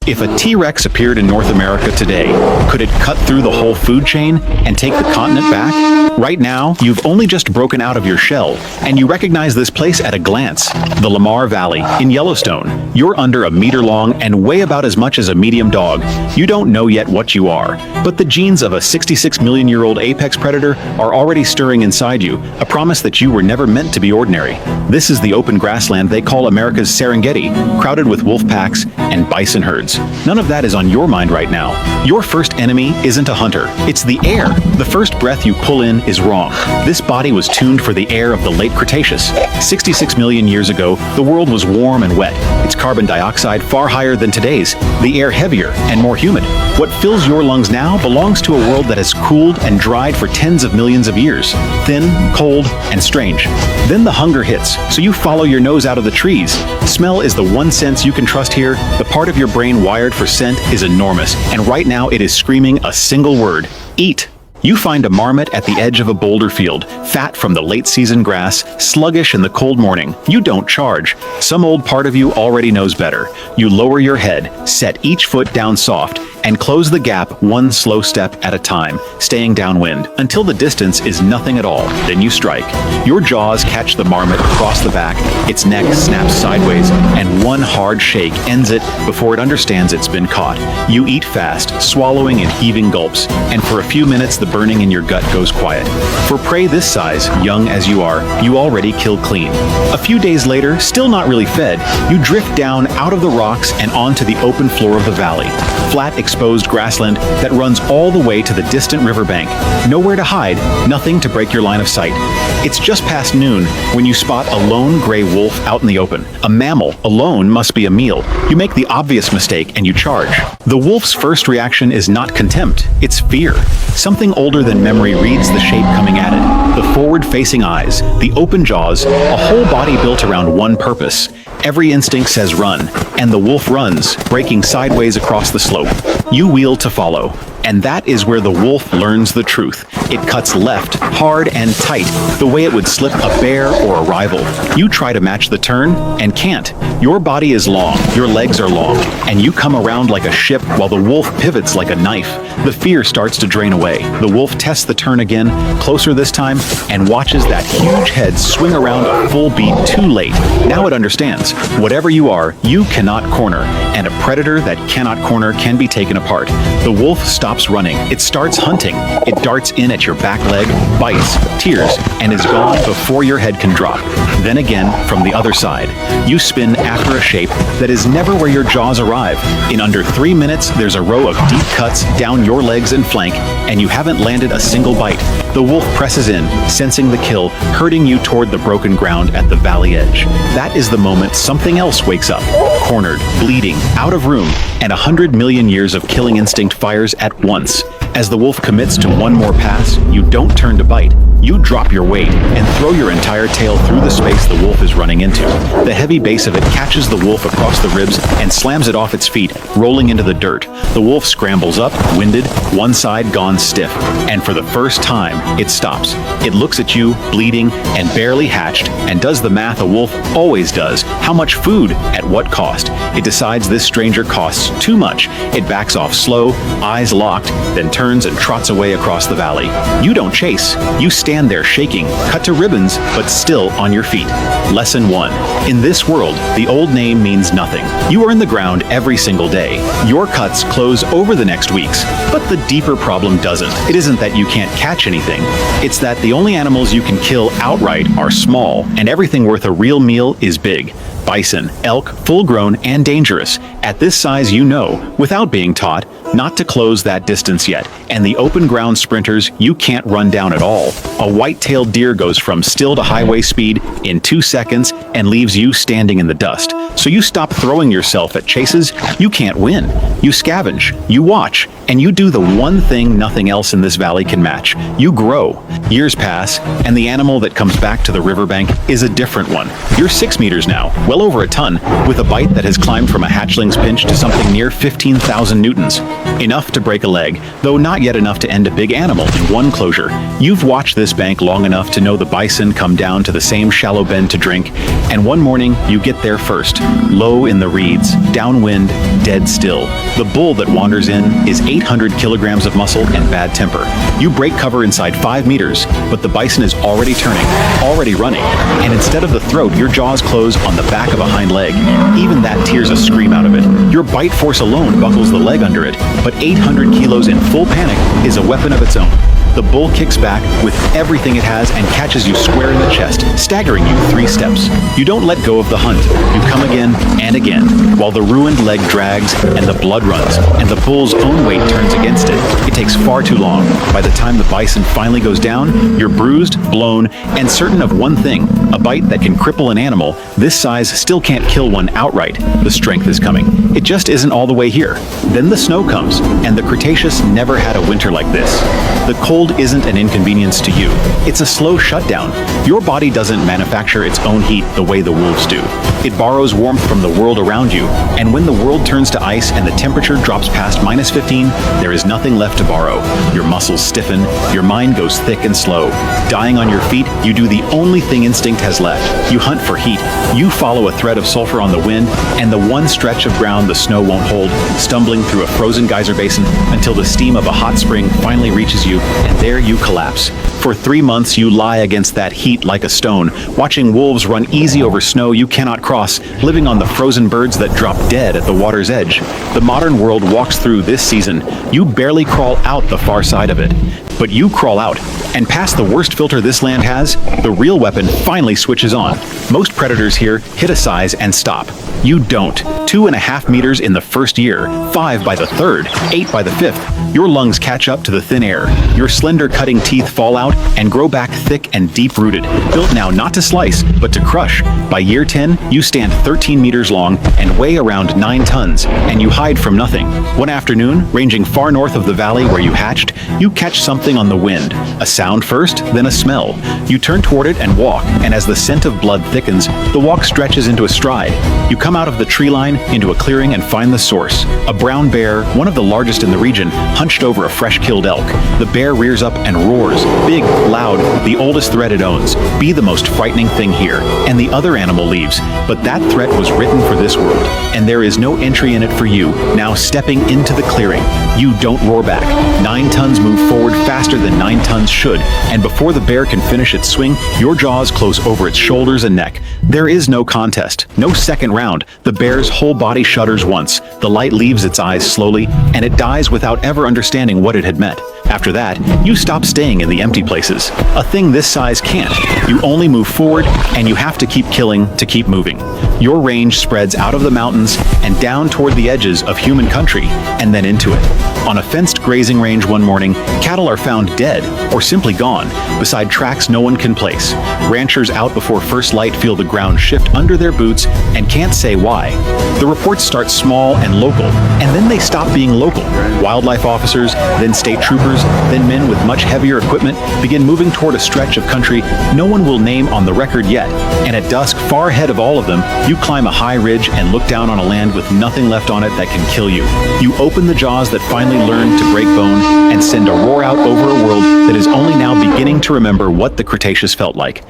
If a T-Rex appeared in North America today, could it cut through the whole food chain and take the continent back? Right now, you've only just broken out of your shell, and you recognize this place at a glance. The Lamar Valley in Yellowstone. You're under a meter long and weigh about as much as a medium dog. You don't know yet what you are, but the genes of a 66-million-year-old apex predator are already stirring inside you, a promise that you were never meant to be ordinary. This is the open grassland they call America's Serengeti, crowded with wolf packs and bison herds. None of that is on your mind right now. Your first enemy isn't a hunter, it's the air. The first breath you pull in is wrong. This body was tuned for the air of the late Cretaceous. 66 million years ago, the world was warm and wet, its carbon dioxide far higher than today's, the air heavier and more humid. What fills your lungs now belongs to a world that has cooled and dried for tens of millions of years. Thin, cold, and strange. Then the hunger hits, so you follow your nose out of the trees. Smell is the one sense you can trust here. The part of your brain wired for scent is enormous, and right now it is screaming a single word: eat. You find a marmot at the edge of a boulder field, fat from the late-season grass, sluggish in the cold morning. You don't charge. Some old part of you already knows better. You lower your head, set each foot down soft, and close the gap one slow step at a time, staying downwind, until the distance is nothing at all. Then you strike. Your jaws catch the marmot across the back, its neck snaps sideways, and one hard shake ends it before it understands it's been caught. You eat fast, swallowing in heaving gulps, and for a few minutes the burning in your gut goes quiet. For prey this size, young as you are, you already kill clean. A few days later, still not really fed, you drift down out of the rocks and onto the open floor of the valley. Flat, exposed grassland that runs all the way to the distant riverbank. Nowhere to hide, nothing to break your line of sight. It's just past noon when you spot a lone gray wolf out in the open. A mammal alone must be a meal. You make the obvious mistake and you charge. The wolf's first reaction is not contempt, it's fear. Something older than memory reads the shape coming at it. The forward-facing eyes, the open jaws, a whole body built around one purpose. Every instinct says run, and the wolf runs, breaking sideways across the slope. You wheel to follow, and that is where the wolf learns the truth. It cuts left, hard and tight, the way it would slip a bear or a rival. You try to match the turn, and can't. Your body is long, your legs are long, and you come around like a ship while the wolf pivots like a knife. The fear starts to drain away. The wolf tests the turn again, closer this time, and watches that huge head swing around a full beat too late. Now it understands. Whatever you are, you cannot corner, and a predator that cannot corner can be taken apart. The wolf stops running. It starts hunting. It darts in at your back leg, bites, tears, and is gone before your head can drop. Then again, from the other side, you spin after a shape that is never where your jaws arrive. In under 3 minutes, there's a row of deep cuts down your legs and flank, and you haven't landed a single bite. The wolf presses in, sensing the kill, herding you toward the broken ground at the valley edge. That is the moment something else wakes up. Cornered, bleeding, out of room, and 100 million years of killing instinct fires at once. As the wolf commits to one more pass, you don't turn to bite. You drop your weight and throw your entire tail through the space the wolf is running into. The heavy base of it catches the wolf across the ribs and slams it off its feet, rolling into the dirt. The wolf scrambles up, winded, one side gone stiff, and for the first time, it stops. It looks at you, bleeding and barely hatched, and does the math a wolf always does. How much food, at what cost? It decides this stranger costs too much. It backs off slow, eyes locked, then turns and trots away across the valley. You don't chase. You stand there shaking, cut to ribbons, but still on your feet. Lesson 1. In this world, the old name means nothing. You are in the ground every single day. Your cuts close over the next weeks, but the deeper problem doesn't. It isn't that you can't catch anything. It's that the only animals you can kill outright are small, and everything worth a real meal is big. Bison, elk, full-grown and dangerous. At this size you know, without being taught, not to close that distance yet, and the open ground sprinters you can't run down at all. A white-tailed deer goes from still to highway speed in 2 seconds and leaves you standing in the dust. So you stop throwing yourself at chases you can't win. You scavenge, you watch, and you do the one thing nothing else in this valley can match. You grow. Years pass, and the animal that comes back to the riverbank is a different one. You're 6 meters now, well over a ton, with a bite that has climbed from a hatchling's pinch to something near 15,000 newtons. Enough to break a leg, though not yet enough to end a big animal in one closure. You've watched this bank long enough to know the bison come down to the same shallow bend to drink, and one morning you get there first, low in the reeds, downwind, dead still. The bull that wanders in is 800 kilograms of muscle and bad temper. You break cover inside 5 meters, but the bison is already turning, already running, and instead of the throat, your jaws close on the back of a hind leg. Even that tears a scream out of it. Your bite force alone buckles the leg under it, but 800 kilos in full panic is a weapon of its own. The bull kicks back with everything it has and catches you square in the chest, staggering you 3 steps. You don't let go of the hunt. You come again and again, while the ruined leg drags and the blood runs, and the bull's own weight turns against it. It takes far too long. By the time the bison finally goes down, you're bruised, blown, and certain of one thing: a bite that can cripple an animal this size still can't kill one outright. The strength is coming. It just isn't all the way here. Then the snow comes, and the Cretaceous never had a winter like this. The cold isn't an inconvenience to you. It's a slow shutdown. Your body doesn't manufacture its own heat the way the wolves do. It borrows warmth from the world around you, and when the world turns to ice and the temperature drops past -15, there is nothing left to borrow. Your muscles stiffen, your mind goes thick and slow. Dying on your feet, you do the only thing instinct has left. You hunt for heat. You follow a thread of sulfur on the wind, and the one stretch of ground the snow won't hold, stumbling through a frozen geyser basin until the steam of a hot spring finally reaches you, and there you collapse. For 3 months you lie against that heat like a stone, watching wolves run easy over snow you cannot cross, living on the frozen birds that drop dead at the water's edge. The modern world walks through this season. You barely crawl out the far side of it. But you crawl out, and past the worst filter this land has, the real weapon finally switches on. Most predators here hit a size and stop. You don't. 2.5 meters in the first year, 5 by the third, 8 by the fifth. Your lungs catch up to the thin air. Your slender cutting teeth fall out and grow back thick and deep-rooted, built now not to slice, but to crush. By year 10, you stand 13 meters long and weigh around 9 tons, and you hide from nothing. One afternoon, ranging far north of the valley where you hatched, you catch something on the wind. A sound first, then a smell. You turn toward it and walk, and as the scent of blood thickens, the walk stretches into a stride. You come out of the tree line into a clearing and find the source. A brown bear, one of the largest in the region, hunched over a fresh-killed elk. The bear rears up and roars, big, loud, the oldest threat it owns. Be the most frightening thing here. And the other animal leaves. But that threat was written for this world, and there is no entry in it for you, now stepping into the clearing. You don't roar back. 9 tons move forward faster than 9 tons should, and before the bear can finish its swing, your jaws close over its shoulders and neck. There is no contest, no second round. The bear's whole body shudders once, the light leaves its eyes slowly, and it dies without ever understanding what it had met. After that, you stop staying in the empty places. A thing this size can't. You only move forward, and you have to keep killing to keep moving. Your range spreads out of the mountains and down toward the edges of human country, and then into it. On a fenced grazing range one morning, cattle are found dead or simply gone, beside tracks no one can place. Ranchers out before first light feel the ground shift under their boots and can't say why. The reports start small and local, and then they stop being local. Wildlife officers, then state troopers, then men with much heavier equipment begin moving toward a stretch of country no one will name on the record yet, and at dusk, far ahead of all of them, you climb a high ridge and look down on a land with nothing left on it that can kill you. You open the jaws that finally learn to break bone and send a roar out over a world that is only now beginning to remember what the Cretaceous felt like.